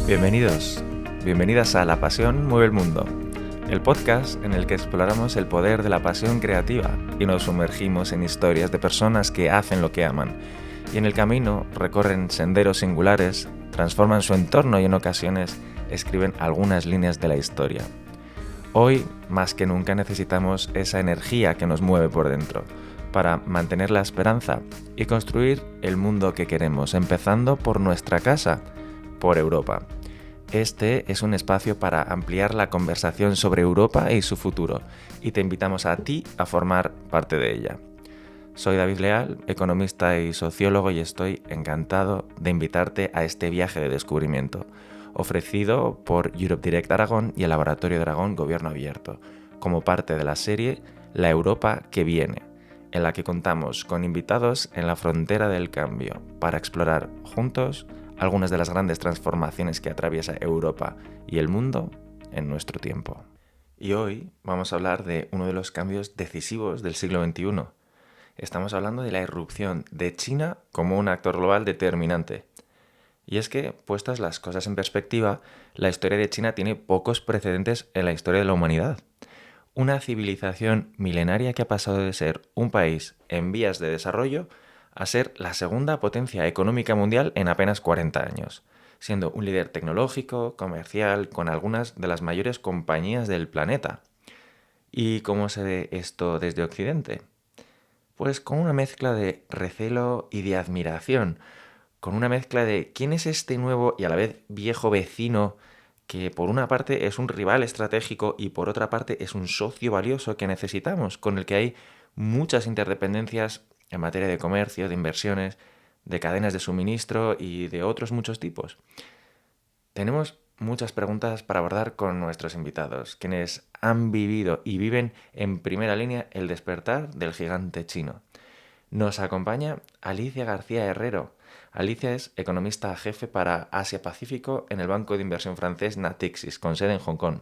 Bienvenidos, bienvenidas a La Pasión Mueve el Mundo, el podcast en el que exploramos el poder de la pasión creativa y nos sumergimos en historias de personas que hacen lo que aman y en el camino recorren senderos singulares, transforman su entorno y en ocasiones escriben algunas líneas de la historia. Hoy, más que nunca, necesitamos esa energía que nos mueve por dentro para mantener la esperanza y construir el mundo que queremos, empezando por nuestra casa, por Europa. Este es un espacio para ampliar la conversación sobre Europa y su futuro, y te invitamos a ti a formar parte de ella. Soy David Leal, economista y sociólogo, y estoy encantado de invitarte a este viaje de descubrimiento, ofrecido por Europe Direct Aragón y el Laboratorio de Aragón Gobierno Abierto, como parte de la serie La Europa que viene, en la que contamos con invitados en la frontera del cambio para explorar juntos algunas de las grandes transformaciones que atraviesa Europa y el mundo en nuestro tiempo. Y hoy vamos a hablar de uno de los cambios decisivos del siglo XXI. Estamos hablando de la irrupción de China como un actor global determinante. Y es que, puestas las cosas en perspectiva, la historia de China tiene pocos precedentes en la historia de la humanidad. Una civilización milenaria que ha pasado de ser un país en vías de desarrollo a ser la segunda potencia económica mundial en apenas 40 años, siendo un líder tecnológico, comercial, con algunas de las mayores compañías del planeta. ¿Y cómo se ve esto desde Occidente? Pues con una mezcla de recelo y de admiración, con una mezcla de quién es este nuevo y a la vez viejo vecino que por una parte es un rival estratégico y por otra parte es un socio valioso que necesitamos, con el que hay muchas interdependencias en materia de comercio, de inversiones, de cadenas de suministro y de otros muchos tipos. Tenemos muchas preguntas para abordar con nuestros invitados, quienes han vivido y viven en primera línea el despertar del gigante chino. Nos acompaña Alicia García Herrero. Alicia es economista jefe para Asia-Pacífico en el banco de inversión francés Natixis, con sede en Hong Kong.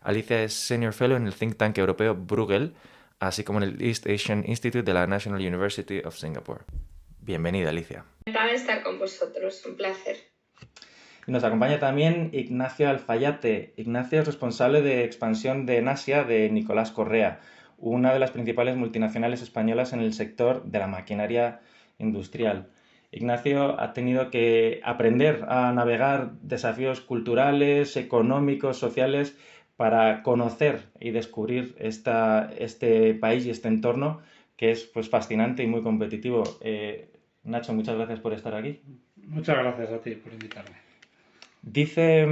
Alicia es Senior Fellow en el think tank europeo Bruegel, así como en el East Asian Institute de la National University of Singapore. Bienvenida, Alicia. Encantada de estar con vosotros, un placer. Y nos acompaña también Ignacio Alfayate. Ignacio es responsable de expansión de Enasia de Nicolás Correa, una de las principales multinacionales españolas en el sector de la maquinaria industrial. Ignacio ha tenido que aprender a navegar desafíos culturales, económicos, sociales, para conocer y descubrir este país y este entorno que es pues, fascinante y muy competitivo. Nacho, muchas gracias por estar aquí. Muchas gracias a ti por invitarme. Dice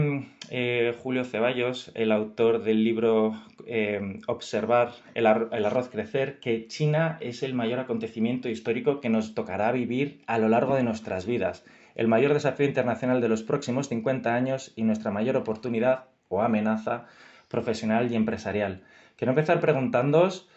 Julio Ceballos, el autor del libro Observar el arroz crecer, que China es el mayor acontecimiento histórico que nos tocará vivir a lo largo de nuestras vidas, el mayor desafío internacional de los próximos 50 años y nuestra mayor oportunidad o amenaza profesional y empresarial. Quiero empezar preguntándoos,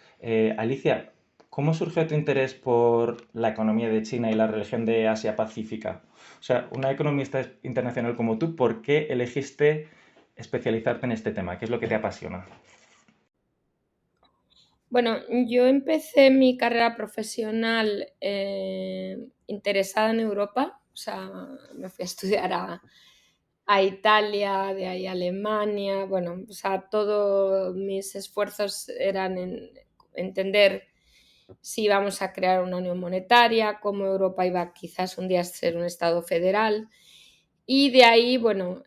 Alicia, ¿cómo surgió tu interés por la economía de China y la región de Asia Pacífica? O sea, una economista internacional como tú, ¿por qué elegiste especializarte en este tema? ¿Qué es lo que te apasiona? Bueno, yo empecé mi carrera profesional interesada en Europa, o sea, me fui a estudiar a Italia, de ahí a Alemania, bueno, o sea, todos mis esfuerzos eran en entender si íbamos a crear una unión monetaria, cómo Europa iba quizás un día a ser un Estado federal. Y de ahí, bueno,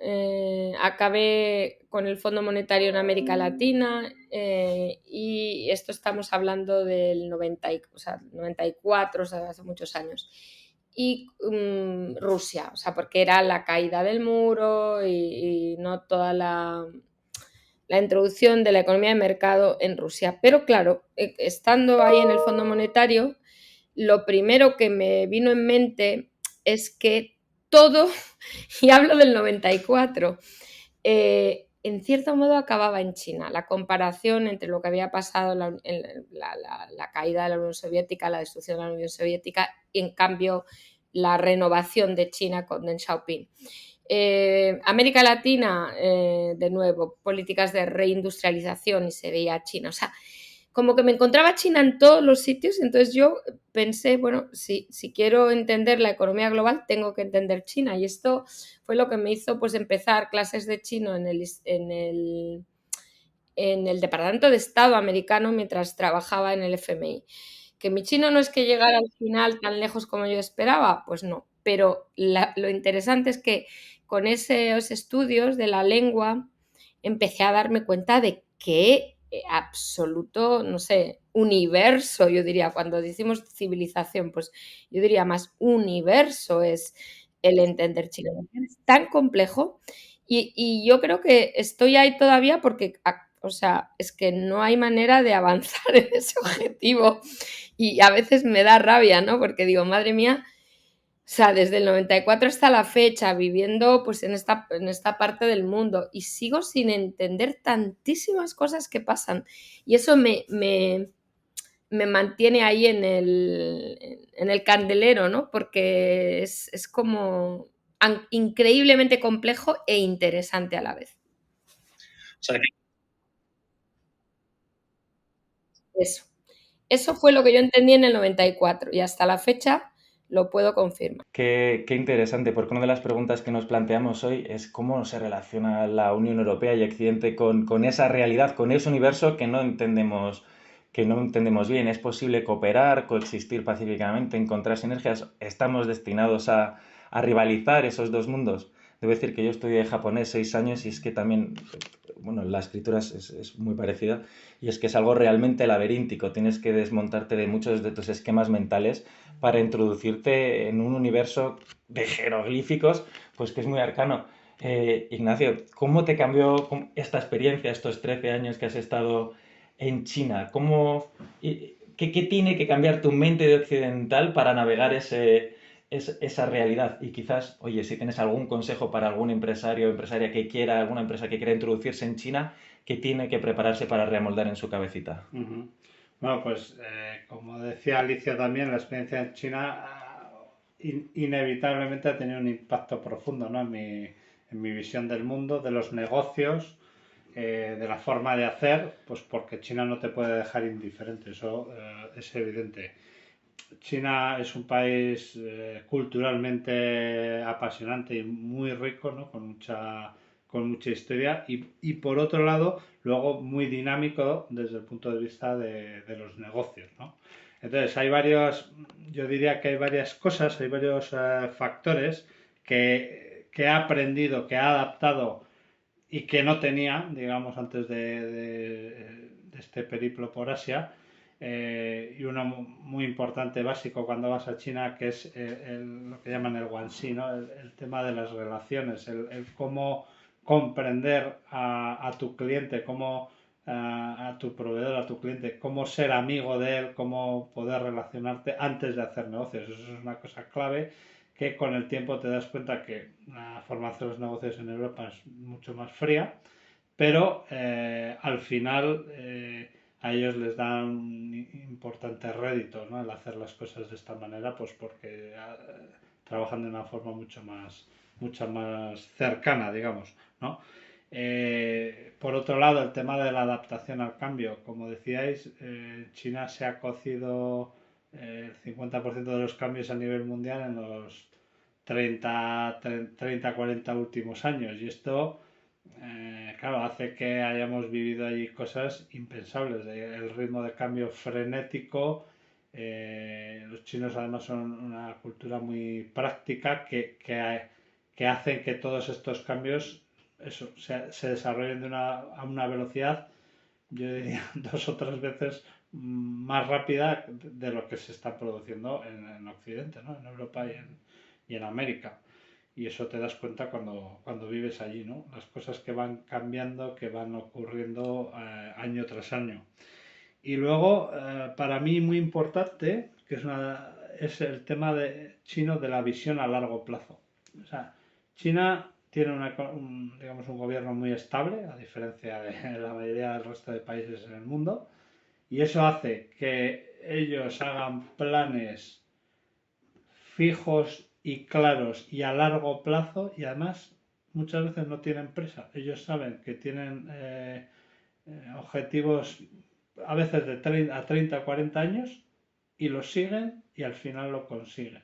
acabé con el Fondo Monetario en América Latina y esto estamos hablando del 94, o sea, hace muchos años. Y Rusia, o sea, porque era la caída del muro y no toda la introducción de la economía de mercado en Rusia. Pero claro, estando ahí en el Fondo Monetario, lo primero que me vino en mente es que todo, y hablo del 94, en cierto modo acababa en China. La comparación entre lo que había pasado en la caída de la Unión Soviética, la destrucción de la Unión Soviética, y en cambio la renovación de China con Deng Xiaoping. América Latina, de nuevo, políticas de reindustrialización y se veía China. O sea, como que me encontraba China en todos los sitios, entonces yo pensé, bueno, si quiero entender la economía global, tengo que entender China. Y esto fue lo que me hizo pues empezar clases de chino en el Departamento de Estado americano mientras trabajaba en el FMI. Que mi chino no es que llegara al final tan lejos como yo esperaba, pues no. Pero lo interesante es que con esos estudios de la lengua empecé a darme cuenta de qué absoluto, no sé, universo, yo diría, cuando decimos civilización, pues yo diría más universo es el entender chino. Es tan complejo y yo creo que estoy ahí todavía porque, o sea, es que no hay manera de avanzar en ese objetivo y a veces me da rabia, ¿no? Porque digo, madre mía, o sea, desde el 94 hasta la fecha, viviendo pues en esta parte del mundo y sigo sin entender tantísimas cosas que pasan. Y eso me mantiene ahí en el candelero, ¿no? Porque es como increíblemente complejo e interesante a la vez. O sea, Eso fue lo que yo entendí en el 94 y hasta la fecha lo puedo confirmar. qué interesante, porque una de las preguntas que nos planteamos hoy es cómo se relaciona la Unión Europea y Occidente con esa realidad, con ese universo que no entendemos bien. ¿Es posible cooperar, coexistir pacíficamente, encontrar sinergias? ¿Estamos destinados a rivalizar esos dos mundos? Debo decir que yo estudié japonés 6 años y es que también, bueno, la escritura es muy parecida y es que es algo realmente laberíntico. Tienes que desmontarte de muchos de tus esquemas mentales para introducirte en un universo de jeroglíficos, pues que es muy arcano. Ignacio, ¿cómo te cambió esta experiencia, estos 13 años que has estado en China? ¿Qué tiene que cambiar tu mente de occidental para navegar esa realidad? Y quizás, oye, si tienes algún consejo para algún empresario o empresaria que quiera, alguna empresa que quiera introducirse en China, ¿qué tiene que prepararse para reamoldar en su cabecita? Bueno, pues como decía Alicia también, la experiencia en China inevitablemente ha tenido un impacto profundo, ¿no? En mi visión del mundo, de los negocios, de la forma de hacer, pues porque China no te puede dejar indiferente, eso es evidente. China es un país culturalmente apasionante y muy rico, ¿no? Con mucha historia y por otro lado, luego muy dinámico desde el punto de vista de los negocios, ¿no? Entonces, yo diría que hay varias cosas, hay varios factores que he aprendido, que he adaptado y que no tenía, digamos, antes de este periplo por Asia. Y uno muy importante, básico, cuando vas a China, que es lo que llaman el guanxi, ¿no? El tema de las relaciones, el cómo comprender a tu cliente, a tu proveedor, a tu cliente, cómo ser amigo de él, cómo poder relacionarte antes de hacer negocios. Eso es una cosa clave que con el tiempo te das cuenta que la forma de hacer los negocios en Europa es mucho más fría, pero al final a ellos les dan un importante rédito, ¿no? El hacer las cosas de esta manera, pues porque trabajan de una forma mucho más cercana, digamos, ¿no? Por otro lado, el tema de la adaptación al cambio. Como decíais, China se ha cocido el 50% de los cambios a nivel mundial en los 40 últimos años. Y esto, claro, hace que hayamos vivido allí cosas impensables. El ritmo de cambio frenético. Los chinos además son una cultura muy práctica que hacen que todos estos cambios se desarrollen a una velocidad, yo diría, 2 o 3 veces más rápida de lo que se está produciendo en Occidente, ¿no? En Europa y en América. Y eso te das cuenta cuando vives allí, ¿no? Las cosas que van cambiando, que van ocurriendo año tras año. Y luego, para mí muy importante, es el tema chino de la visión a largo plazo. O sea, China tiene digamos, un gobierno muy estable, a diferencia de la mayoría del resto de países en el mundo, y eso hace que ellos hagan planes fijos y claros y a largo plazo, y además muchas veces no tienen prisa. Ellos saben que tienen objetivos a veces de 30 a 30 o 40 años y lo siguen y al final lo consiguen.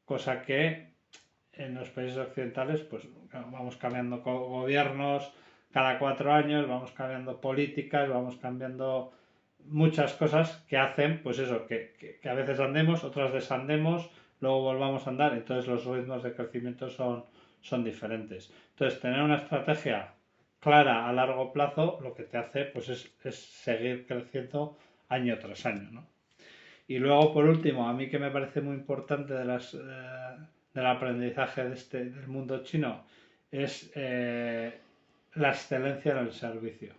Cosa que en los países occidentales pues vamos cambiando gobiernos cada 4 años, vamos cambiando políticas, vamos cambiando muchas cosas que hacen pues eso, que a veces andemos, otras desandemos, luego volvamos a andar, entonces los ritmos de crecimiento son diferentes. Entonces tener una estrategia clara a largo plazo lo que te hace pues es seguir creciendo año tras año, ¿no? Y luego, por último, a mí que me parece muy importante del aprendizaje del mundo chino es la excelencia en el servicio.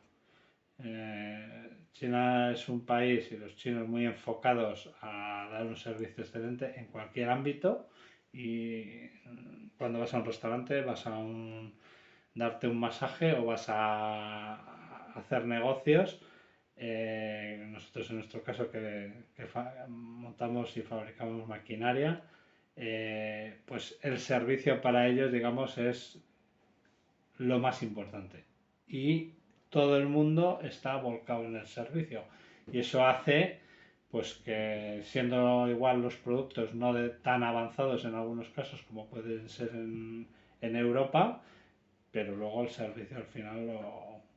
China es un país y los chinos muy enfocados a dar un servicio excelente en cualquier ámbito y cuando vas a un restaurante vas a darte un masaje o vas a hacer negocios. Nosotros en nuestro caso que montamos y fabricamos maquinaria, pues el servicio para ellos, digamos, es lo más importante. Y todo el mundo está volcado en el servicio. Y eso hace pues que siendo igual los productos no tan avanzados en algunos casos como pueden ser en Europa, pero luego el servicio al final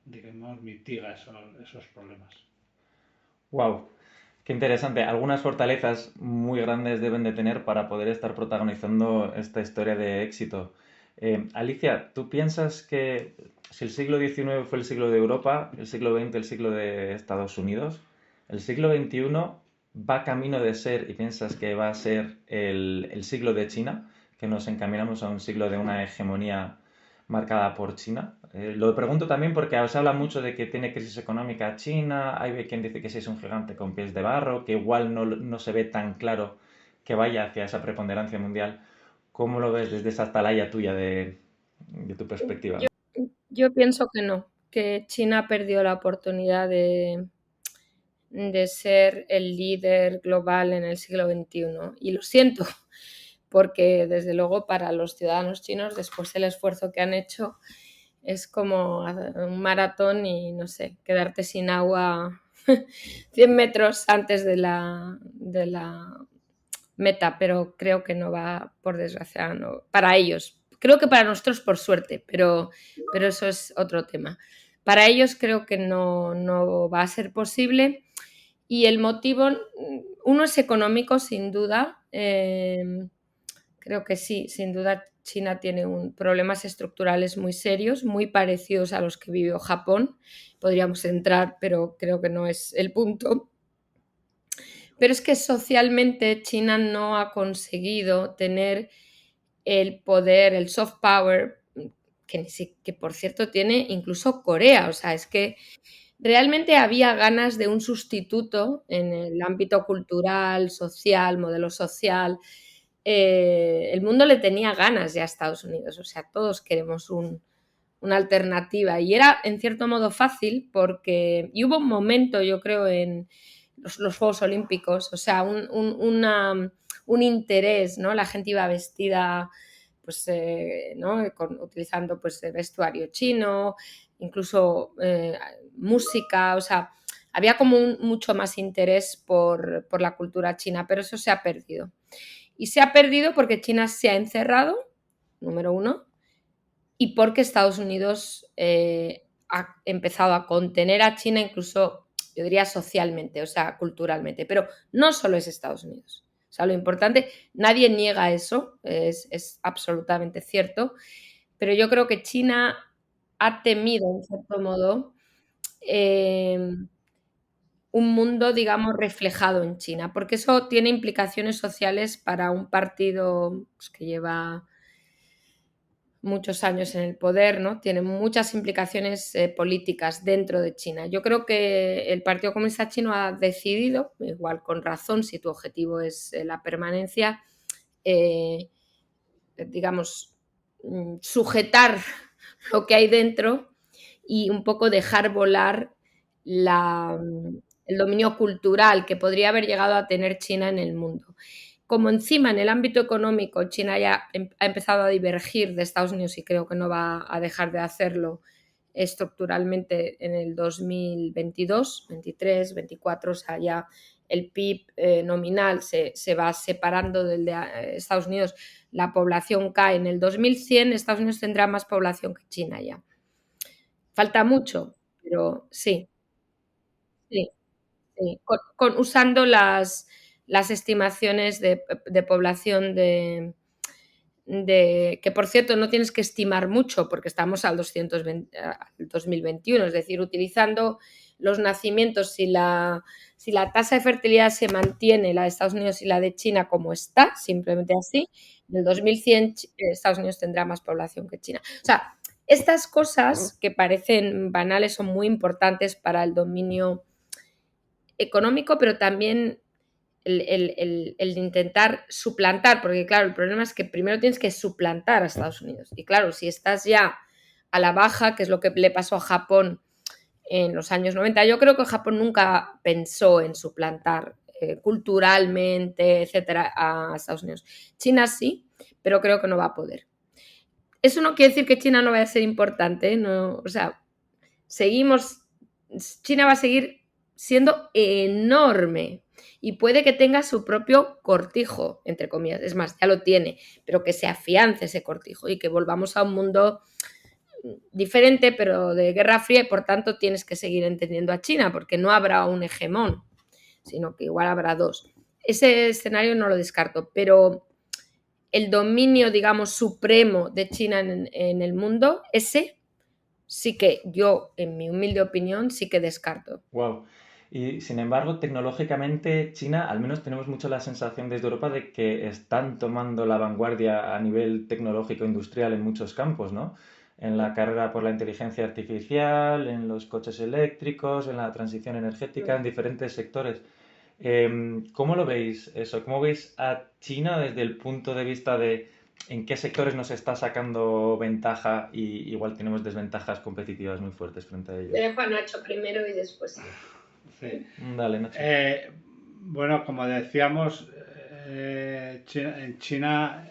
digamos, mitiga esos problemas. Wow, qué interesante. Algunas fortalezas muy grandes deben de tener para poder estar protagonizando esta historia de éxito. Alicia, ¿tú piensas que si el siglo XIX fue el siglo de Europa, el siglo XX el siglo de Estados Unidos, el siglo XXI va camino de ser y piensas que va a ser el siglo de China, que nos encaminamos a un siglo de una hegemonía marcada por China? Lo pregunto también porque se habla mucho de que tiene crisis económica China, hay quien dice que sí es un gigante con pies de barro, que igual no se ve tan claro que vaya hacia esa preponderancia mundial. ¿Cómo lo ves desde esa atalaya tuya de tu perspectiva? Yo pienso que no, que China perdió la oportunidad de ser el líder global en el siglo XXI. Y lo siento, porque desde luego para los ciudadanos chinos, después del esfuerzo que han hecho, es como un maratón y, no sé, quedarte sin agua 100 metros antes de la meta, pero creo que no va, por desgracia, no, para ellos. Creo que para nosotros por suerte, pero eso es otro tema. Para ellos creo que no va a ser posible y el motivo, uno es económico sin duda, creo que sí, sin duda China tiene problemas estructurales muy serios, muy parecidos a los que vivió Japón. Podríamos entrar, pero creo que no es el punto. Pero es que socialmente China no ha conseguido tener el poder, el soft power, que por cierto tiene incluso Corea. O sea, es que realmente había ganas de un sustituto en el ámbito cultural, social, modelo social. El mundo le tenía ganas ya a Estados Unidos, o sea, todos queremos una alternativa. Y era en cierto modo fácil porque y hubo un momento, yo creo, en los Juegos Olímpicos, o sea, un interés, ¿no? La gente iba vestida, pues, ¿no? Utilizando pues vestuario chino, incluso música, o sea, había como mucho más interés por la cultura china, pero eso se ha perdido. Y se ha perdido porque China se ha encerrado, número uno, y porque Estados Unidos ha empezado a contener a China incluso, yo diría, socialmente, o sea, culturalmente. Pero no solo es Estados Unidos. O sea, lo importante, nadie niega eso, es absolutamente cierto, pero yo creo que China ha temido, en cierto modo, un mundo, digamos, reflejado en China, porque eso tiene implicaciones sociales para un partido pues, que lleva muchos años en el poder, ¿no? Tiene muchas implicaciones políticas dentro de China. Yo creo que el Partido Comunista Chino ha decidido, igual con razón, si tu objetivo es la permanencia, digamos, sujetar lo que hay dentro y un poco dejar volar el dominio cultural que podría haber llegado a tener China en el mundo. Como encima en el ámbito económico China ya ha empezado a divergir de Estados Unidos y creo que no va a dejar de hacerlo estructuralmente en el 2022, 23, 24, o sea, ya el PIB nominal se va separando del de Estados Unidos, la población cae. En el 2100 Estados Unidos tendrá más población que China ya. Falta mucho, pero sí, sí, sí. Usando las estimaciones de población que por cierto no tienes que estimar mucho porque estamos al 2021, es decir, utilizando los nacimientos, si la tasa de fertilidad se mantiene, la de Estados Unidos y la de China como está, simplemente así, en el 2100 Estados Unidos tendrá más población que China. O sea, estas cosas que parecen banales son muy importantes para el dominio económico, pero también el intentar suplantar, porque claro, el problema es que primero tienes que suplantar a Estados Unidos. Y claro, si estás ya a la baja, que es lo que le pasó a Japón en los años 90, yo creo que Japón nunca pensó en suplantar culturalmente, etcétera, a Estados Unidos. China sí, pero creo que no va a poder. Eso no quiere decir que China no vaya a ser importante, no, o sea, China va a seguir siendo enorme y puede que tenga su propio cortijo, entre comillas, es más, ya lo tiene, pero que se afiance ese cortijo y que volvamos a un mundo diferente, pero de Guerra Fría, y por tanto tienes que seguir entendiendo a China, porque no habrá un hegemón, sino que igual habrá dos. Ese escenario no lo descarto, pero el dominio, digamos, supremo de China en el mundo, ese sí que yo, en mi humilde opinión, sí que descarto. Wow. Y sin embargo, tecnológicamente, China, al menos tenemos mucho la sensación desde Europa de que están tomando la vanguardia a nivel tecnológico industrial en muchos campos, ¿no? En la carrera por la inteligencia artificial, en los coches eléctricos, en la transición energética, en diferentes sectores. ¿Cómo lo veis eso? ¿Cómo veis a China desde el punto de vista de en qué sectores nos está sacando ventaja y igual tenemos desventajas competitivas muy fuertes frente a ellos? Le dejo a Nacho primero y después. Sí. Dale, Nacho. Bueno, como decíamos, en China,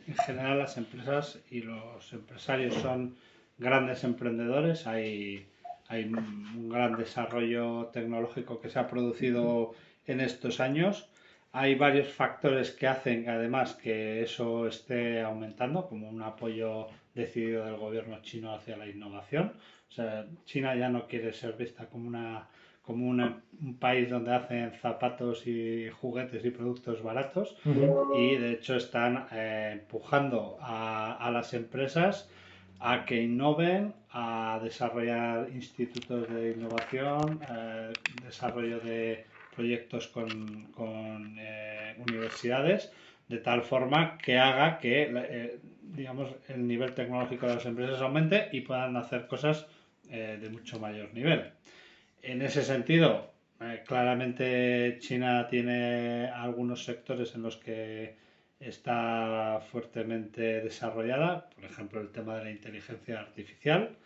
en general, las empresas y los empresarios son grandes emprendedores. Hay un gran desarrollo tecnológico que se ha producido en estos años. Hay varios factores que hacen, además, que eso esté aumentando, como un apoyo decidido del gobierno chino hacia la innovación. O sea, China ya no quiere ser vista como un país donde hacen zapatos y juguetes y productos baratos, y de hecho están empujando a las empresas a que innoven, a desarrollar institutos de innovación, desarrollo de proyectos con universidades, de tal forma que haga que digamos, el nivel tecnológico de las empresas aumente y puedan hacer cosas de mucho mayor nivel. En ese sentido, claramente China tiene algunos sectores en los que está fuertemente desarrollada, por ejemplo el tema de la inteligencia artificial,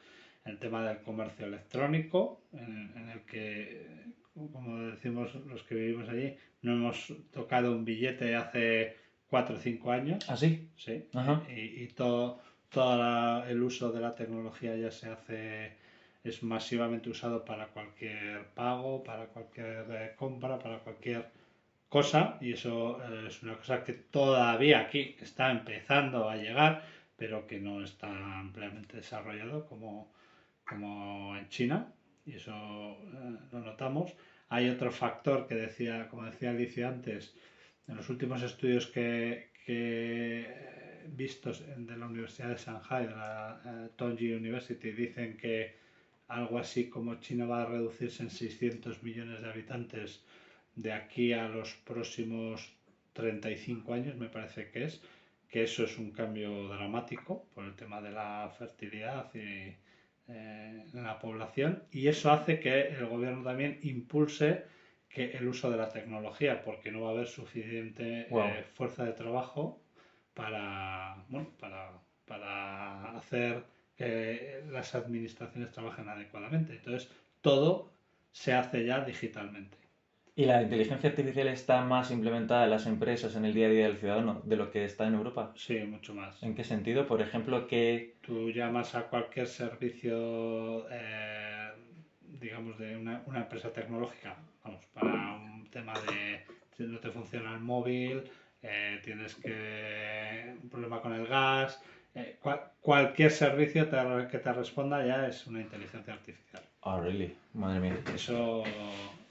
el tema del comercio electrónico, en el que, como decimos los que vivimos allí, no hemos tocado un billete hace 4 o 5 años. ¿Ah, sí? Sí. Ajá. Y todo el uso de la tecnología ya es masivamente usado para cualquier pago, para cualquier compra, para cualquier cosa, y eso es una cosa que todavía aquí está empezando a llegar, pero que no está ampliamente desarrollado como en China, y eso lo notamos. Hay otro factor que decía, como decía Alicia antes, en los últimos estudios que vistos de la Universidad de Shanghai, de la Tongji University, dicen que algo así como China va a reducirse en 600 millones de habitantes de aquí a los próximos 35 años, me parece que eso es un cambio dramático por el tema de la fertilidad y en la población, y eso hace que el gobierno también impulse el uso de la tecnología, porque no va a haber suficiente fuerza de trabajo para hacer que las administraciones trabajen adecuadamente. Entonces, todo se hace ya digitalmente. ¿Y la inteligencia artificial está más implementada en las empresas, en el día a día del ciudadano, de lo que está en Europa? Sí, mucho más. ¿En qué sentido? Por ejemplo, que... Tú llamas a cualquier servicio, digamos, de una empresa tecnológica, vamos, para un tema de si no te funciona el móvil, tienes que un problema con el gas, cualquier servicio que te responda ya es una inteligencia artificial. Oh, really? Madre mía. Eso,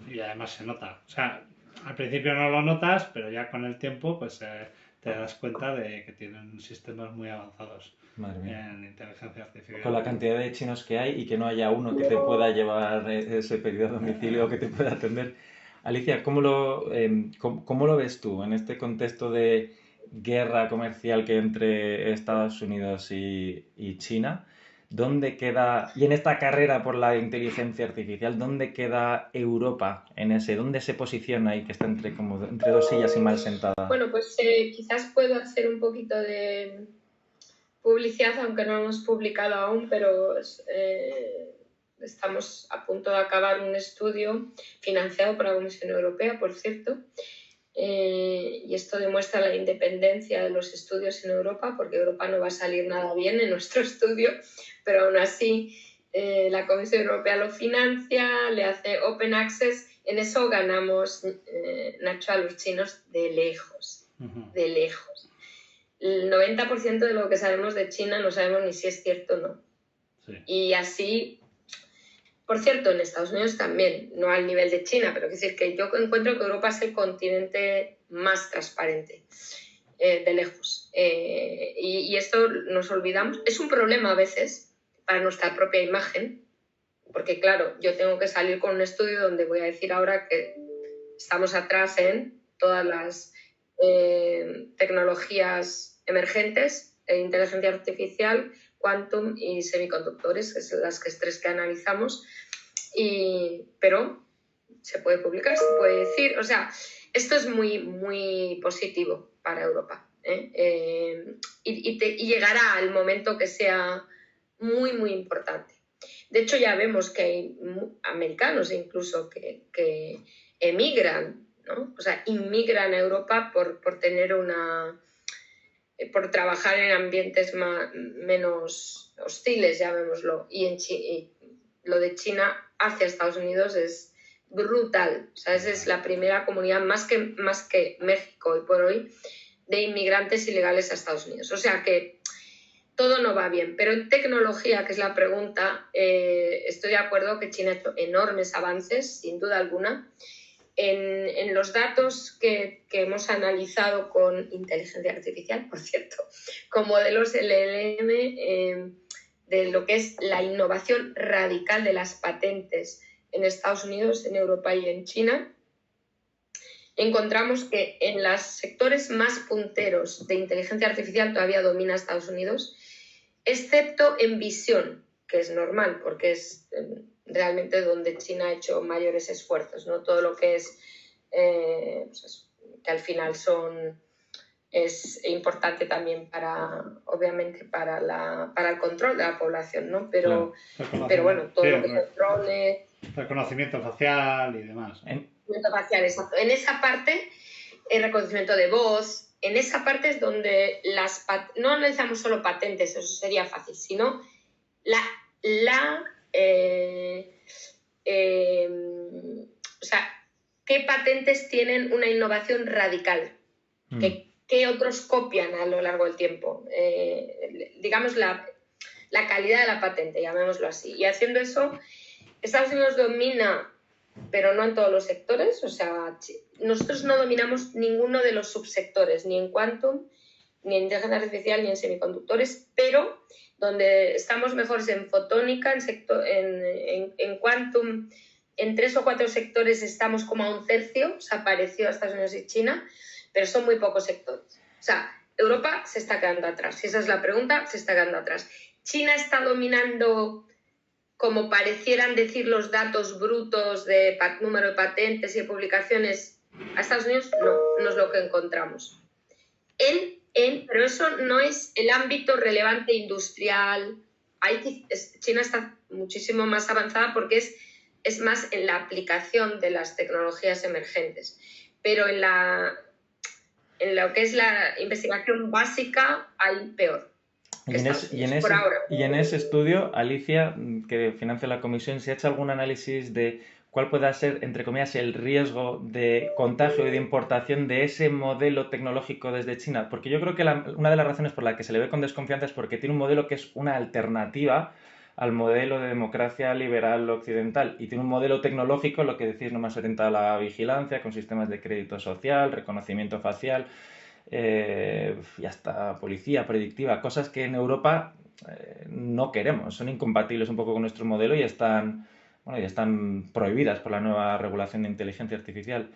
y además se nota. O sea, al principio no lo notas, pero ya con el tiempo, pues te das cuenta de que tienen sistemas muy avanzados Madre mía. en inteligencia artificial. Con la cantidad de chinos que hay y que no haya uno que te pueda llevar ese pedido a domicilio o que te pueda atender. Alicia, ¿cómo lo ves tú en este contexto de guerra comercial que hay entre Estados Unidos y China? ¿Dónde queda, y en esta carrera por la inteligencia artificial, dónde queda Europa en ese? ¿Dónde se posiciona ahí que está entre dos sillas y mal sentada? Bueno, pues quizás puedo hacer un poquito de publicidad, aunque no lo hemos publicado aún, pero estamos a punto de acabar un estudio financiado por la Comisión Europea, por cierto, y esto demuestra la independencia de los estudios en Europa, porque Europa no va a salir nada bien en nuestro estudio, pero aún así la Comisión Europea lo financia, le hace open access. En eso ganamos, Nacho, a los chinos de lejos, de lejos. El 90% de lo que sabemos de China no sabemos ni si es cierto o no. Sí. Y así, por cierto, en Estados Unidos también, no al nivel de China, pero es decir que yo encuentro que Europa es el continente más transparente, de lejos. Y esto nos olvidamos. Es un problema a veces para nuestra propia imagen, porque claro, yo tengo que salir con un estudio donde voy a decir ahora que estamos atrás en todas las tecnologías emergentes, inteligencia artificial, quantum y semiconductores, que son las tres que analizamos, pero se puede publicar, se puede decir, o sea, esto es muy, muy positivo para Europa, y llegará el momento que sea muy, muy importante. De hecho, ya vemos que hay americanos incluso que emigran, ¿no? O sea, inmigran a Europa por tener por trabajar en ambientes menos hostiles, llamémoslo. Y lo de China hacia Estados Unidos es brutal. O sea, esa es la primera comunidad, más que México hoy por hoy, de inmigrantes ilegales a Estados Unidos. O sea que todo no va bien. Pero en tecnología, que es la pregunta, estoy de acuerdo que China ha hecho enormes avances, sin duda alguna. En los datos que hemos analizado con inteligencia artificial, por cierto, con modelos LLM, de lo que es la innovación radical de las patentes en Estados Unidos, en Europa y en China, encontramos que en los sectores más punteros de inteligencia artificial todavía domina Estados Unidos, excepto en visión, que es normal, porque es realmente donde China ha hecho mayores esfuerzos, ¿no? Todo lo que es, pues que al final es importante también obviamente para el control de la población, ¿no? Pero bueno, todo lo que controle... Reconocimiento facial y demás. Reconocimiento facial, exacto. En esa parte, el reconocimiento de voz, en esa parte es donde no analizamos solo patentes, eso sería fácil, sino o sea, ¿qué patentes tienen una innovación radical? ¿Qué otros copian a lo largo del tiempo? Digamos, la calidad de la patente, llamémoslo así. Y haciendo eso, Estados Unidos domina, pero no en todos los sectores. O sea, nosotros no dominamos ninguno de los subsectores, ni en quantum, ni en inteligencia artificial, ni en semiconductores, pero donde estamos mejores en fotónica, en quantum, en 3 o 4 sectores estamos como a 1/3, o sea, parecido a Estados Unidos y China, pero son muy pocos sectores. O sea, Europa se está quedando atrás. Si esa es la pregunta, se está quedando atrás. China está dominando, como parecieran decir los datos brutos de número de patentes y de publicaciones, a Estados Unidos. No es lo que encontramos. Pero eso no es el ámbito relevante industrial. China está muchísimo más avanzada porque es es más en la aplicación de las tecnologías emergentes. Pero en lo que es la investigación básica hay peor. Y en ese estudio, Alicia, que financia la comisión, ¿se ha hecho algún análisis de cuál pueda ser, entre comillas, el riesgo de contagio y de importación de ese modelo tecnológico desde China? Porque yo creo que una de las razones por la que se le ve con desconfianza es porque tiene un modelo que es una alternativa al modelo de democracia liberal occidental, y tiene un modelo tecnológico, lo que decís, no más orientado a la vigilancia, con sistemas de crédito social, reconocimiento facial, y hasta policía predictiva, cosas que en Europa no queremos, son incompatibles un poco con nuestro modelo y están prohibidas por la nueva regulación de inteligencia artificial.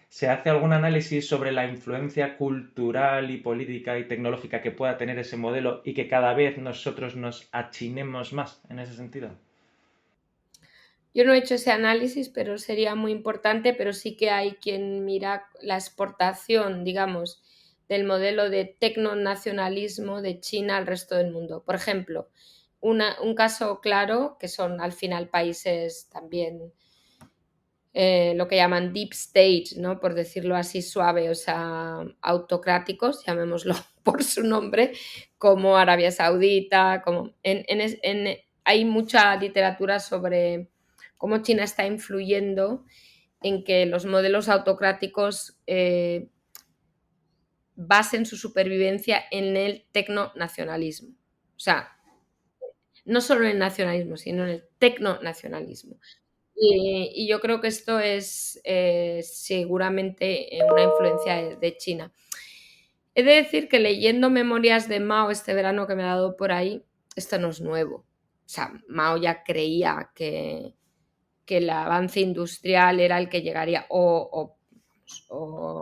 ¿Se hace algún análisis sobre la influencia cultural y política y tecnológica que pueda tener ese modelo y que cada vez nosotros nos achinemos más en ese sentido? Yo no he hecho ese análisis, pero sería muy importante, pero sí que hay quien mira la exportación, digamos, del modelo de tecnonacionalismo de China al resto del mundo. Por ejemplo, un caso claro, que son al final países también lo que llaman deep state, ¿no? Por decirlo así suave, o sea, autocráticos, llamémoslo por su nombre, como Arabia Saudita, hay mucha literatura sobre cómo China está influyendo en que los modelos autocráticos basen su supervivencia en el tecnonacionalismo. O sea, no solo en el nacionalismo, sino en el tecnonacionalismo. Y yo creo que esto es seguramente una influencia de China. He de decir que leyendo Memorias de Mao este verano que me ha dado por ahí, esto no es nuevo. O sea, Mao ya creía que el avance industrial era el que llegaría, o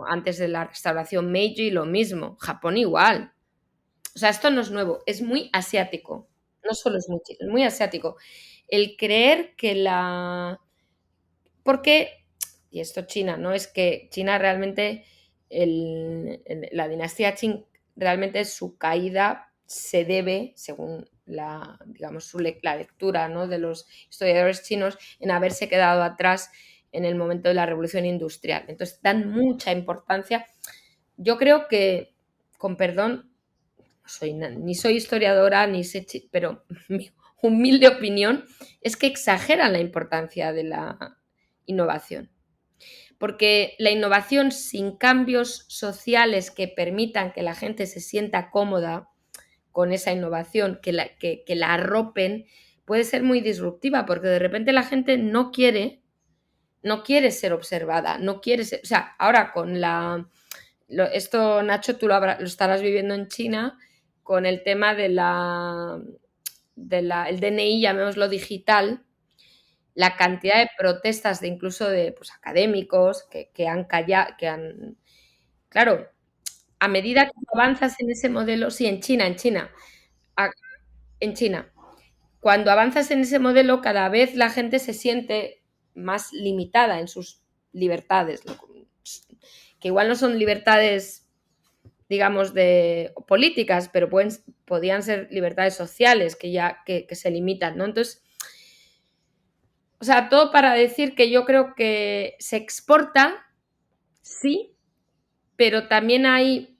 antes de la restauración Meiji lo mismo, Japón igual. O sea, esto no es nuevo, es muy asiático. No solo es muy chino, es muy asiático. El creer que porque, y esto China, ¿no? Es que China realmente, la dinastía Qing, realmente su caída se debe, según la lectura, ¿no?, de los historiadores chinos, en haberse quedado atrás en el momento de la revolución industrial. Entonces dan mucha importancia. Yo creo que, con perdón, ni soy historiadora, ni sé, pero mi humilde opinión es que exageran la importancia de la innovación. Porque la innovación sin cambios sociales que permitan que la gente se sienta cómoda con esa innovación, que la arropen, puede ser muy disruptiva, porque de repente la gente no quiere ser observada, no quiere ser, o sea, ahora con esto, Nacho, tú lo estarás viviendo en China, con el tema el DNI, llamémoslo digital, la cantidad de protestas incluso de académicos que han callado, claro, a medida que avanzas en ese modelo, sí, en China, cuando avanzas en ese modelo, cada vez la gente se siente más limitada en sus libertades, que igual no son libertades, digamos, políticas, pero podían ser libertades sociales que se limitan, ¿no? Entonces, o sea, todo para decir que yo creo que se exporta, sí, pero también hay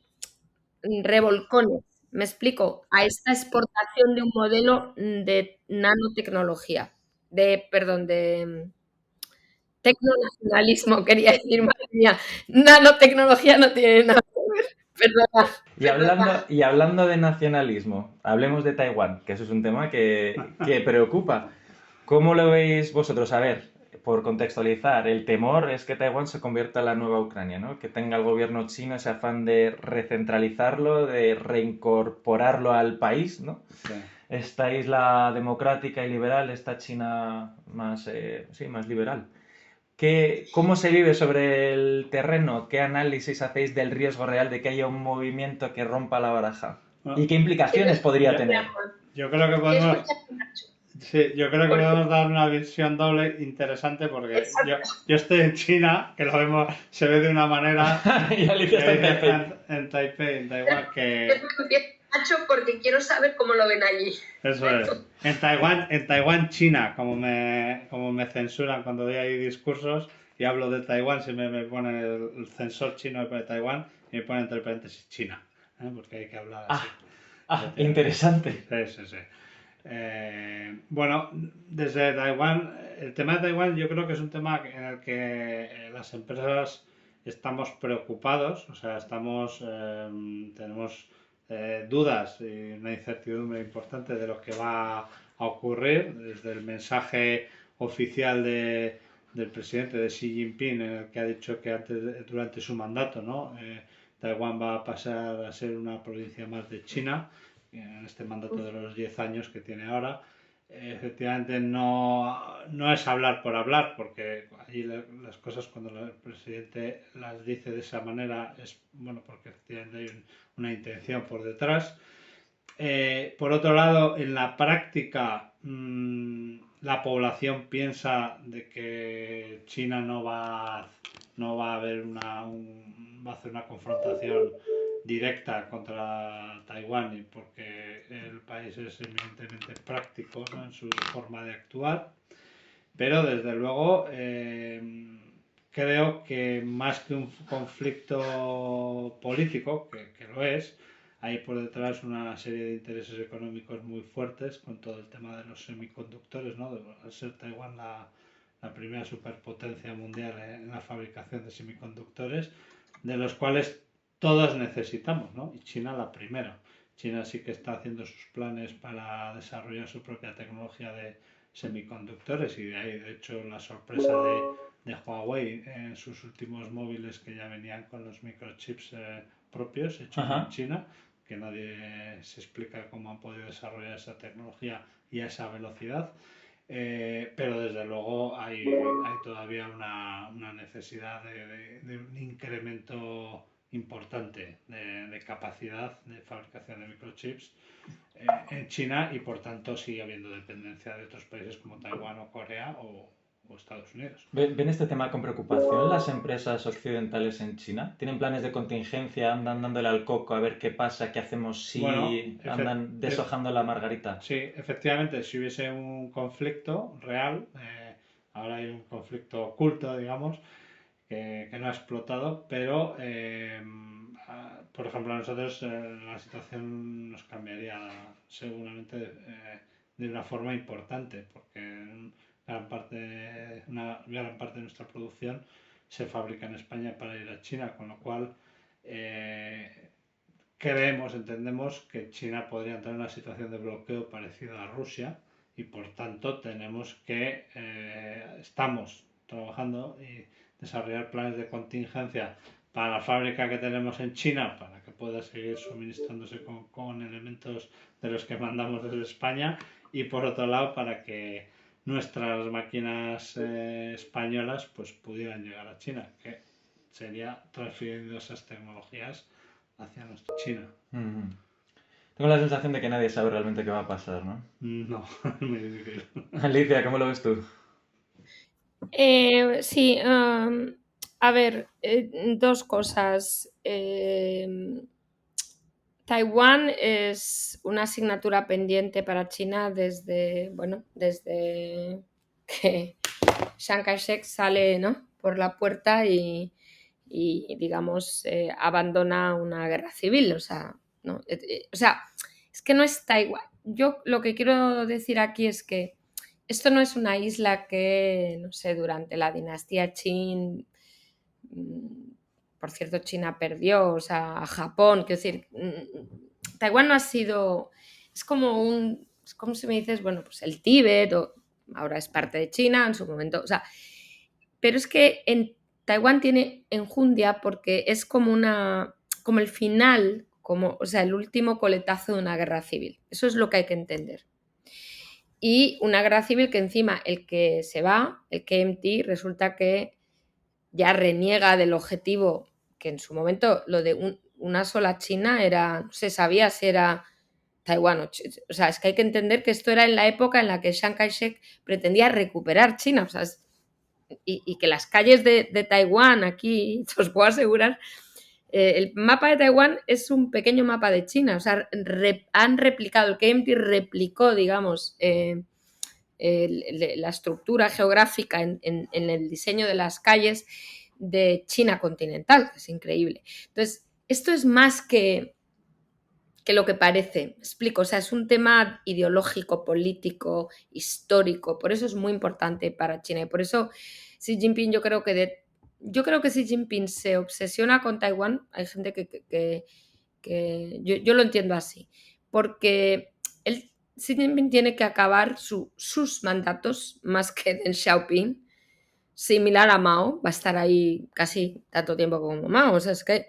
revolcones, me explico, a esta exportación de un modelo de nanotecnología, de tecnonacionalismo, quería decir, madre mía, nanotecnología no tiene nada que ver, perdona. Y hablando de nacionalismo, hablemos de Taiwán, que eso es un tema que preocupa. ¿Cómo lo veis vosotros? A ver, por contextualizar, el temor es que Taiwán se convierta en la nueva Ucrania, ¿no? Que tenga el gobierno chino ese afán de recentralizarlo, de reincorporarlo al país, ¿no? Sí. Esta isla democrática y liberal, esta China más liberal. ¿Cómo se vive sobre el terreno? ¿Qué análisis hacéis del riesgo real de que haya un movimiento que rompa la baraja? ¿Y qué implicaciones podría tener? Yo creo que podemos... Sí, yo creo que podemos dar una visión doble interesante porque yo estoy en China, que lo vemos, se ve de una manera y Alicia está en Taipei, en Taiwán, que Nacho, porque quiero saber cómo lo ven allí. Eso es. En Taiwán, China, como me censuran cuando doy ahí discursos y hablo de Taiwán, se me pone el censor chino de Taiwán y me pone entre paréntesis China, porque hay que hablar así. Interesante. Sí. Bueno, desde Taiwán, el tema de Taiwán yo creo que es un tema en el que las empresas estamos preocupados, o sea, tenemos dudas y una incertidumbre importante de lo que va a ocurrir. Desde el mensaje oficial del presidente de Xi Jinping, en el que ha dicho que durante su mandato, ¿no? Taiwán va a pasar a ser una provincia más de China en este mandato de los 10 años que tiene ahora. Efectivamente no es hablar por hablar, porque allí las cosas cuando el presidente las dice de esa manera es bueno porque efectivamente hay una intención por detrás. Por otro lado, en la práctica la población piensa de que China no va a haber va a hacer una confrontación directa contra Taiwán, porque el país es eminentemente práctico, ¿no? En su forma de actuar, pero desde luego creo que más que un conflicto político, que lo es, hay por detrás una serie de intereses económicos muy fuertes con todo el tema de los semiconductores, ¿no? Al ser Taiwán la primera superpotencia mundial en la fabricación de semiconductores, de los cuales todos necesitamos, ¿no? Y China la primera. China sí que está haciendo sus planes para desarrollar su propia tecnología de semiconductores, y de ahí de hecho la sorpresa de Huawei en sus últimos móviles, que ya venían con los microchips propios hechos en China, que nadie se explica cómo han podido desarrollar esa tecnología y a esa velocidad. Pero desde luego hay todavía una necesidad de un incremento importante de capacidad de fabricación de microchips en China, y por tanto sigue habiendo dependencia de otros países como Taiwán o Corea o Estados Unidos. ¿Ven este tema con preocupación las empresas occidentales en China? ¿Tienen planes de contingencia? ¿Andan dándole al coco a ver qué pasa? ¿Qué hacemos si andan deshojando la margarita? Sí, efectivamente, si hubiese un conflicto real, ahora hay un conflicto oculto, digamos, que no ha explotado, pero por ejemplo a nosotros la situación nos cambiaría seguramente de una forma importante, porque una gran parte de nuestra producción se fabrica en España para ir a China, con lo cual entendemos que China podría entrar en una situación de bloqueo parecida a Rusia, y por tanto estamos trabajando y desarrollar planes de contingencia para la fábrica que tenemos en China, para que pueda seguir suministrándose con elementos de los que mandamos desde España, y por otro lado para que nuestras máquinas españolas pues pudieran llegar a China, que sería transfiriendo esas tecnologías hacia nuestra China. Tengo la sensación de que nadie sabe realmente qué va a pasar, ¿no? No, es muy difícil. Alicia, ¿cómo lo ves tú? Sí, a ver, dos cosas. Taiwán es una asignatura pendiente para China desde que Chiang Kai-shek sale, ¿no?, por la puerta y digamos, abandona una guerra civil. O sea, ¿no? Es que no es Taiwán. Yo lo que quiero decir aquí es que esto no es una isla que, no sé, durante la dinastía Qin, por cierto, China perdió, o sea, a Japón, quiero decir, Taiwán no ha sido, es como si me dices, bueno, pues el Tíbet, ahora es parte de China, en su momento, o sea, pero es que en Taiwán tiene enjundia porque es como el final, o sea, el último coletazo de una guerra civil. Eso es lo que hay que entender. Y una guerra civil que encima el que se va, el KMT, resulta que ya reniega del objetivo, que en su momento lo de una sola China no se sabía si era Taiwán o sea, es que hay que entender que esto era en la época en la que Chiang Kai-shek pretendía recuperar China, o sea, y que las calles de Taiwán aquí, os puedo asegurar El mapa de Taiwán es un pequeño mapa de China, o sea, han replicado, el KMT replicó, digamos, la estructura geográfica en el diseño de las calles de China continental, que es increíble. Entonces, esto es más que lo que parece, me explico, o sea, es un tema ideológico, político, histórico, por eso es muy importante para China y por eso Xi Jinping yo creo que Xi Jinping se obsesiona con Taiwán, hay gente que yo lo entiendo así, porque Xi Jinping tiene que acabar sus mandatos más que Deng Xiaoping, similar a Mao, va a estar ahí casi tanto tiempo como Mao, o sea, es que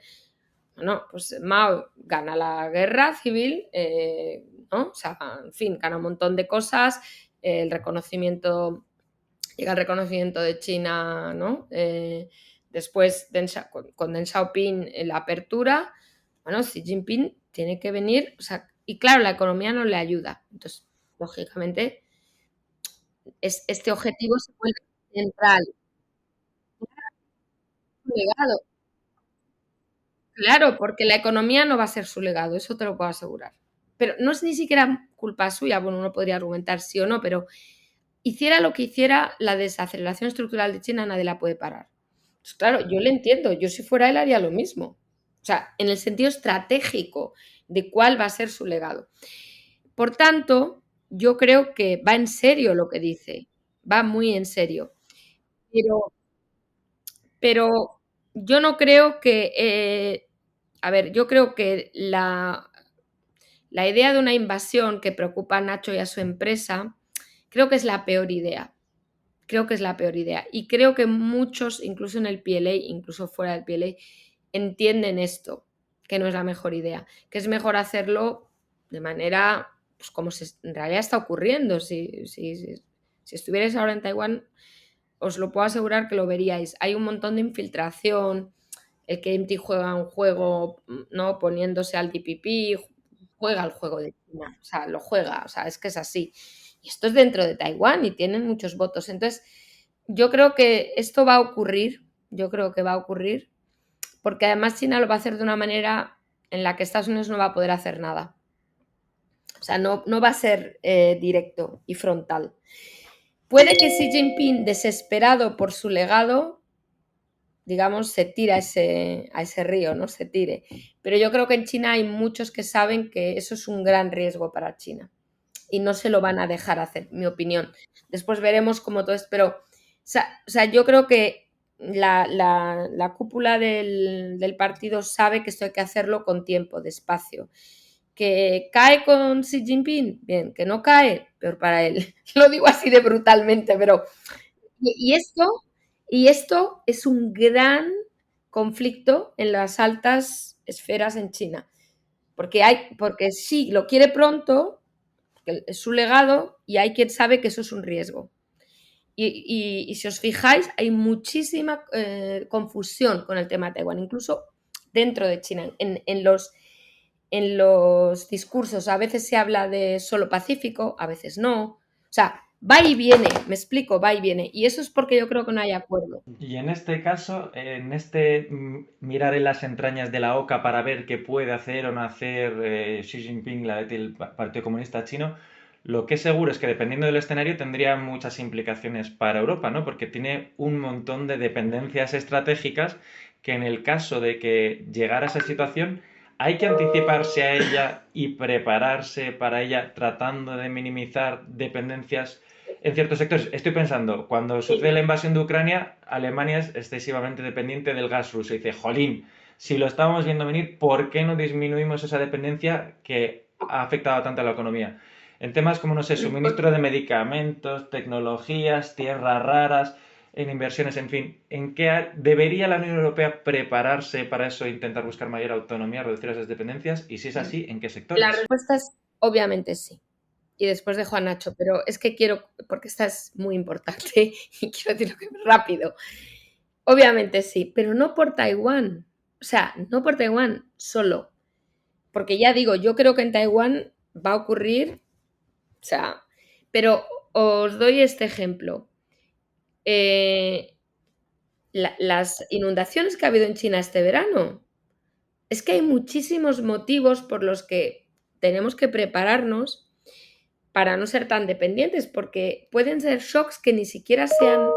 bueno, pues Mao gana la guerra civil, ¿no? O sea, en fin, gana un montón de cosas, el reconocimiento, llega el reconocimiento de China, ¿no? Después con Deng Xiaoping la apertura, bueno, Xi Jinping tiene que venir, o sea, y claro, la economía no le ayuda. Entonces, lógicamente, este objetivo se vuelve central. Legado. Claro, porque la economía no va a ser su legado, eso te lo puedo asegurar. Pero no es ni siquiera culpa suya, bueno, uno podría argumentar sí o no, pero hiciera lo que hiciera, la desaceleración estructural de China nadie la puede parar. Pues claro, yo le entiendo, yo si fuera él haría lo mismo. O sea, en el sentido estratégico de cuál va a ser su legado. Por tanto, yo creo que va en serio lo que dice, va muy en serio. Pero yo no creo que, a ver, yo creo que la idea de una invasión que preocupa a Nacho y a su empresa, creo que es la peor idea. Creo que es la peor idea. Y creo que muchos, incluso en el PLA, incluso fuera del PLA, entienden esto, que no es la mejor idea, que es mejor hacerlo de manera, pues como en realidad está ocurriendo. Si estuvierais ahora en Taiwán, os lo puedo asegurar que lo veríais. Hay un montón de infiltración, el KMT juega un juego, ¿no? Poniéndose al DPP, juega el juego de China, o sea, lo juega, o sea, es que es así. Y esto es dentro de Taiwán y tienen muchos votos. Entonces, yo creo que esto va a ocurrir, yo creo que va a ocurrir, porque además China lo va a hacer de una manera en la que Estados Unidos no va a poder hacer nada. O sea, no va a ser directo y frontal. Puede que Xi Jinping, desesperado por su legado, digamos, se tira a ese río, ¿no? Se tire. Pero yo creo que en China hay muchos que saben que eso es un gran riesgo para China y no se lo van a dejar hacer, mi opinión. Después veremos cómo todo es, pero, o sea, yo creo que la cúpula del partido sabe que esto hay que hacerlo con tiempo, despacio. ¿Que cae con Xi Jinping? Bien, que no cae, peor para él. Lo digo así de brutalmente, pero... Y esto es un gran conflicto en las altas esferas en China, porque sí, lo quiere pronto, es su legado, y hay quien sabe que eso es un riesgo. Y si os fijáis, hay muchísima confusión con el tema de Taiwán, incluso dentro de China, en los discursos. A veces se habla de solo Pacífico, a veces no. O sea, va y viene, me explico, va y viene. Y eso es porque yo creo que no hay acuerdo. Y en este caso, en este mirar en las entrañas de la OCA para ver qué puede hacer o no hacer Xi Jinping, el Partido Comunista Chino, lo que es seguro es que dependiendo del escenario tendría muchas implicaciones para Europa, ¿no? Porque tiene un montón de dependencias estratégicas que en el caso de que llegara a esa situación hay que anticiparse a ella y prepararse para ella tratando de minimizar dependencias en ciertos sectores. Estoy pensando, cuando sucede la invasión de Ucrania, Alemania es excesivamente dependiente del gas ruso. Y dice, jolín, si lo estábamos viendo venir, ¿por qué no disminuimos esa dependencia que ha afectado tanto a la economía? En temas como, no sé, suministro de medicamentos, tecnologías, tierras raras, en inversiones, en fin, ¿en qué debería la Unión Europea prepararse para eso e intentar buscar mayor autonomía, reducir esas dependencias? Y si es así, ¿en qué sectores? La respuesta es obviamente sí. Y después dejo a Nacho, pero es que quiero, porque esta es muy importante y quiero decirlo rápido. Obviamente sí, pero no por Taiwán. O sea, no por Taiwán solo. Porque ya digo, yo creo que en Taiwán va a ocurrir, o sea, pero os doy este ejemplo. Las inundaciones que ha habido en China este verano es que hay muchísimos motivos por los que tenemos que prepararnos para no ser tan dependientes, porque pueden ser shocks que ni siquiera sean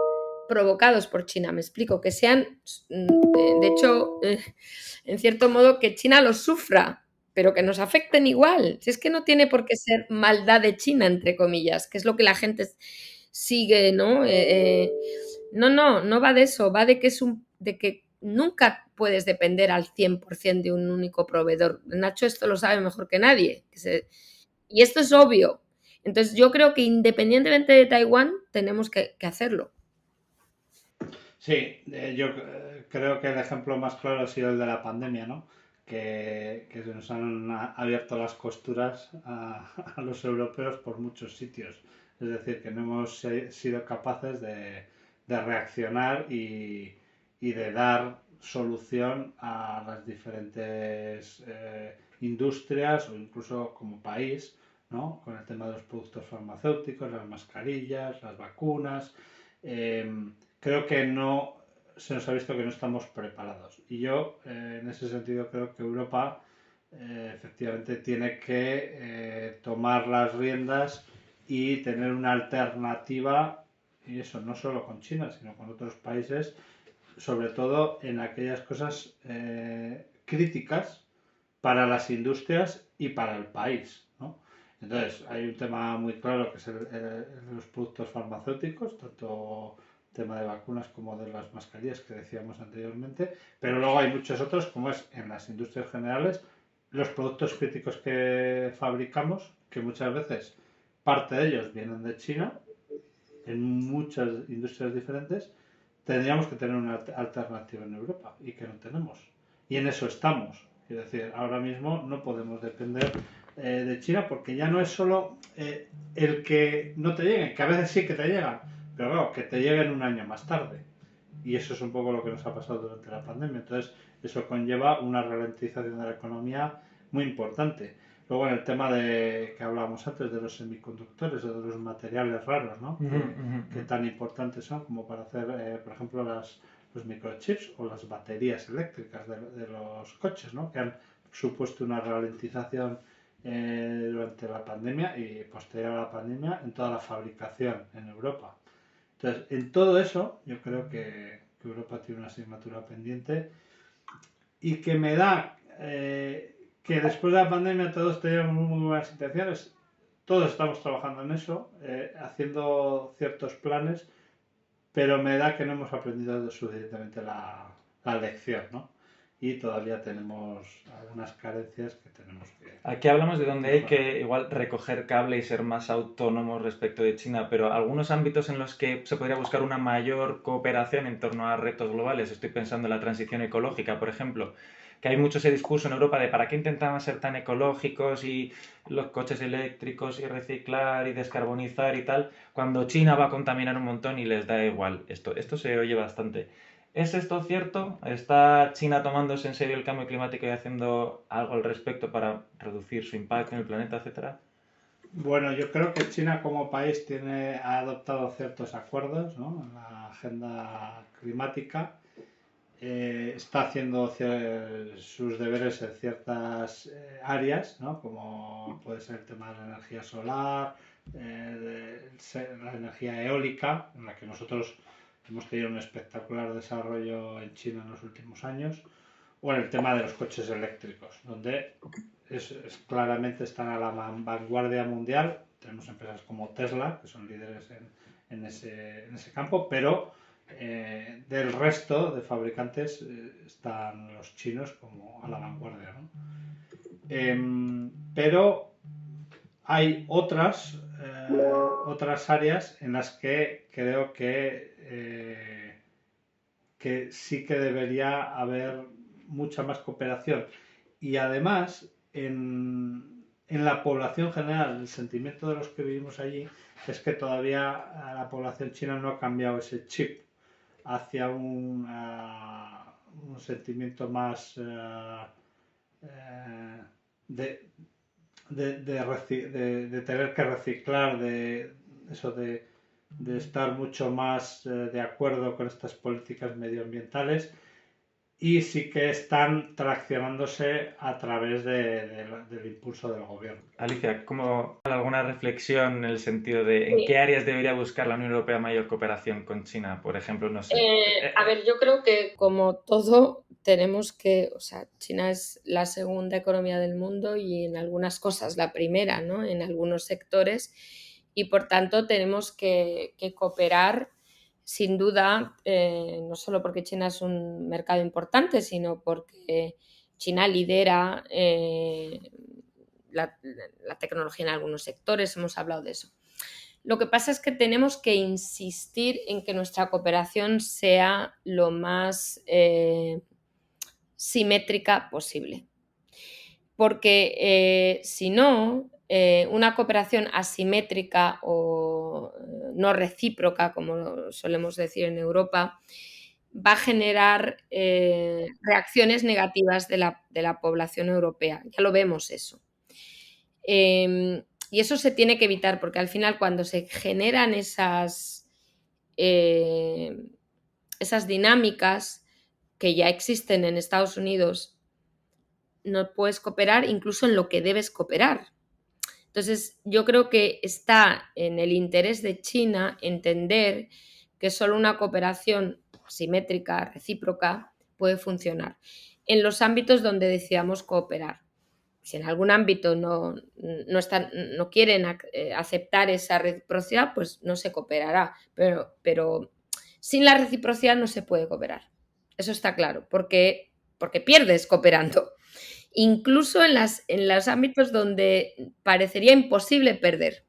provocados por China, me explico, que sean, de hecho, en cierto modo, que China los sufra, pero que nos afecten igual. Si es que no tiene por qué ser maldad de China, entre comillas, que es lo que la gente sigue, ¿no? No va de eso, va de que de que nunca puedes depender al 100% de un único proveedor. Nacho esto lo sabe mejor que nadie. Y esto es obvio. Entonces yo creo que independientemente de Taiwán, tenemos que hacerlo. Sí, yo creo que el ejemplo más claro ha sido el de la pandemia, ¿no? Que se nos han abierto las costuras a los europeos por muchos sitios. Es decir, que no hemos sido capaces de reaccionar y de dar solución a las diferentes industrias o incluso como país, ¿no? Con el tema de los productos farmacéuticos, las mascarillas, las vacunas. Creo que no se nos ha visto que no estamos preparados. Y yo, en ese sentido, creo que Europa efectivamente tiene que tomar las riendas y tener una alternativa, y eso no solo con China, sino con otros países, sobre todo en aquellas cosas críticas para las industrias y para el país, ¿no? Entonces, hay un tema muy claro que es los productos farmacéuticos, tanto tema de vacunas como de las mascarillas que decíamos anteriormente, pero luego hay muchos otros, como es en las industrias generales, los productos críticos que fabricamos, que muchas veces parte de ellos vienen de China, en muchas industrias diferentes, tendríamos que tener una alternativa en Europa y que no tenemos. Y en eso estamos. Es decir, ahora mismo no podemos depender de China porque ya no es solo el que no te lleguen, que a veces sí que te llegan, pero claro, que te lleguen un año más tarde. Y eso es un poco lo que nos ha pasado durante la pandemia. Entonces, eso conlleva una ralentización de la economía muy importante. Luego, en el tema de que hablábamos antes de los semiconductores o de los materiales raros, ¿no? Que tan importantes son como para hacer, por ejemplo, los microchips o las baterías eléctricas de los coches, ¿no? Que han supuesto una ralentización durante la pandemia y posterior a la pandemia en toda la fabricación en Europa. Entonces, en todo eso, yo creo que Europa tiene una asignatura pendiente y que me da que después de la pandemia todos teníamos muy buenas situaciones, todos estamos trabajando en eso, haciendo ciertos planes, pero me da que no hemos aprendido suficientemente la lección, ¿no? Y todavía tenemos algunas carencias que tenemos que... Aquí hablamos de donde hay que igual recoger cable y ser más autónomos respecto de China, pero algunos ámbitos en los que se podría buscar una mayor cooperación en torno a retos globales. Estoy pensando en la transición ecológica, por ejemplo, que hay mucho ese discurso en Europa de para qué intentamos ser tan ecológicos y los coches eléctricos y reciclar y descarbonizar y tal, cuando China va a contaminar un montón y les da igual. Esto se oye bastante. ¿Es esto cierto? ¿Está China tomándose en serio el cambio climático y haciendo algo al respecto para reducir su impacto en el planeta, etcétera? Bueno, yo creo que China como país ha adoptado ciertos acuerdos, ¿no? En la agenda climática. Está haciendo sus deberes en ciertas áreas, ¿no? Como puede ser el tema de la energía solar, la energía eólica, en la que nosotros hemos tenido un espectacular desarrollo en China en los últimos años, o en el tema de los coches eléctricos, donde claramente están a la vanguardia mundial. Tenemos empresas como Tesla, que son líderes en ese campo, pero del resto de fabricantes están los chinos como a la vanguardia, ¿no? Pero hay otras áreas en las que creo que sí que debería haber mucha más cooperación. Y además, en la población general, el sentimiento de los que vivimos allí es que todavía la población china no ha cambiado ese chip hacia un sentimiento más de, de tener que reciclar, de estar mucho más de acuerdo con estas políticas medioambientales y sí que están traccionándose a través del impulso del gobierno. Alicia, ¿cómo alguna reflexión en el sentido de en Sí. qué áreas debería buscar la Unión Europea mayor cooperación con China? Por ejemplo, no sé. A ver, yo creo que como todo tenemos que, o sea, China es la segunda economía del mundo y en algunas cosas la primera, ¿no? En algunos sectores y por tanto tenemos que cooperar sin duda, no solo porque China es un mercado importante, sino porque China lidera la tecnología en algunos sectores, hemos hablado de eso. Lo que pasa es que tenemos que insistir en que nuestra cooperación sea lo más simétrica posible. Porque si no, una cooperación asimétrica o no recíproca, como solemos decir en Europa, va a generar reacciones negativas de la población europea. Ya lo vemos eso. Y eso se tiene que evitar porque al final cuando se generan esas dinámicas que ya existen en Estados Unidos, no puedes cooperar incluso en lo que debes cooperar. Entonces, yo creo que está en el interés de China entender que solo una cooperación simétrica, recíproca, puede funcionar en los ámbitos donde decidamos cooperar. Si en algún ámbito no quieren aceptar esa reciprocidad, pues no se cooperará. Pero sin la reciprocidad no se puede cooperar. Eso está claro, porque pierdes cooperando. Incluso en los ámbitos donde parecería imposible perder.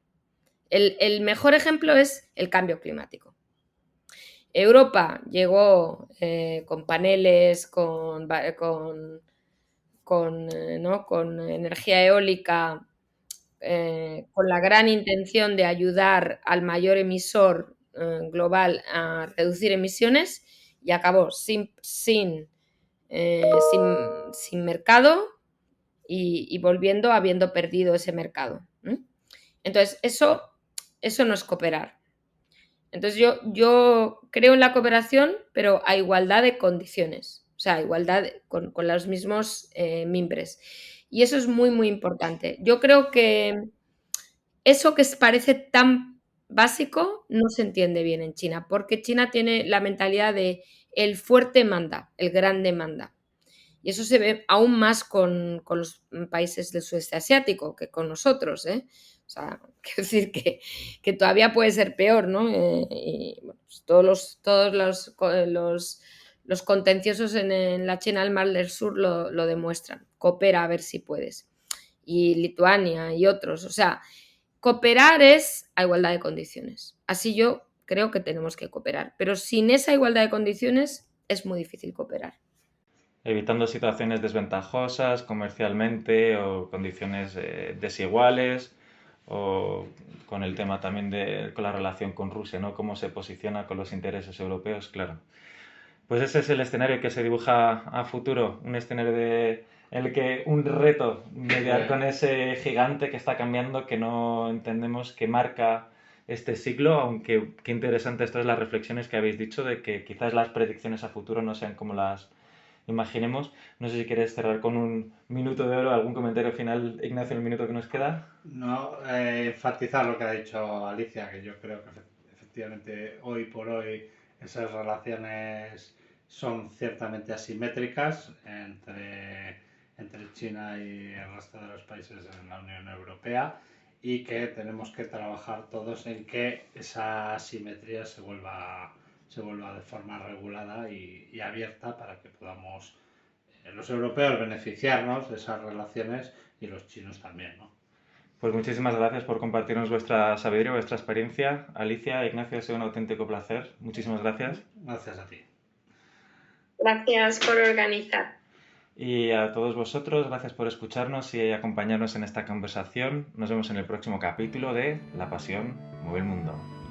El mejor ejemplo es el cambio climático. Europa llegó con paneles, con energía eólica, con la gran intención de ayudar al mayor emisor global a reducir emisiones y acabó sin mercado y volviendo habiendo perdido ese mercado. Entonces, eso no es cooperar. Entonces, yo creo en la cooperación, pero a igualdad de condiciones, o sea, igualdad con los mismos mimbres. Y eso es muy, muy importante. Yo creo que eso que parece tan básico no se entiende bien en China, porque China tiene la mentalidad de el fuerte manda, el grande manda. Y eso se ve aún más con los países del sudeste asiático que con nosotros, ¿eh? O sea, quiero decir que todavía puede ser peor, ¿no? Y bueno, pues todos los contenciosos en la China del Mar del Sur lo demuestran. Coopera a ver si puedes. Y Lituania y otros. O sea, cooperar es a igualdad de condiciones. Así yo creo que tenemos que cooperar. Pero sin esa igualdad de condiciones es muy difícil cooperar. Evitando situaciones desventajosas comercialmente o condiciones desiguales o con el tema también con la relación con Rusia, ¿no? Cómo se posiciona con los intereses europeos, claro. Pues ese es el escenario que se dibuja a futuro, un escenario en el que un reto mediar con ese gigante que está cambiando, que no entendemos, que marca este siglo, aunque qué interesante esto es las reflexiones que habéis dicho de que quizás las predicciones a futuro no sean como las imaginemos. No sé si quieres cerrar con un minuto de oro, algún comentario final, Ignacio, en el minuto que nos queda. No, enfatizar lo que ha dicho Alicia, que yo creo que efectivamente hoy por hoy esas relaciones son ciertamente asimétricas entre China y el resto de los países de la Unión Europea y que tenemos que trabajar todos en que esa asimetría se vuelva de forma regulada y abierta para que podamos los europeos beneficiarnos de esas relaciones y los chinos también, ¿no? Pues muchísimas gracias por compartirnos vuestra sabiduría, vuestra experiencia. Alicia, Ignacio, ha sido un auténtico placer. Muchísimas gracias. Gracias a ti. Gracias por organizar. Y a todos vosotros, gracias por escucharnos y acompañarnos en esta conversación. Nos vemos en el próximo capítulo de La Pasión Mueve el Mundo.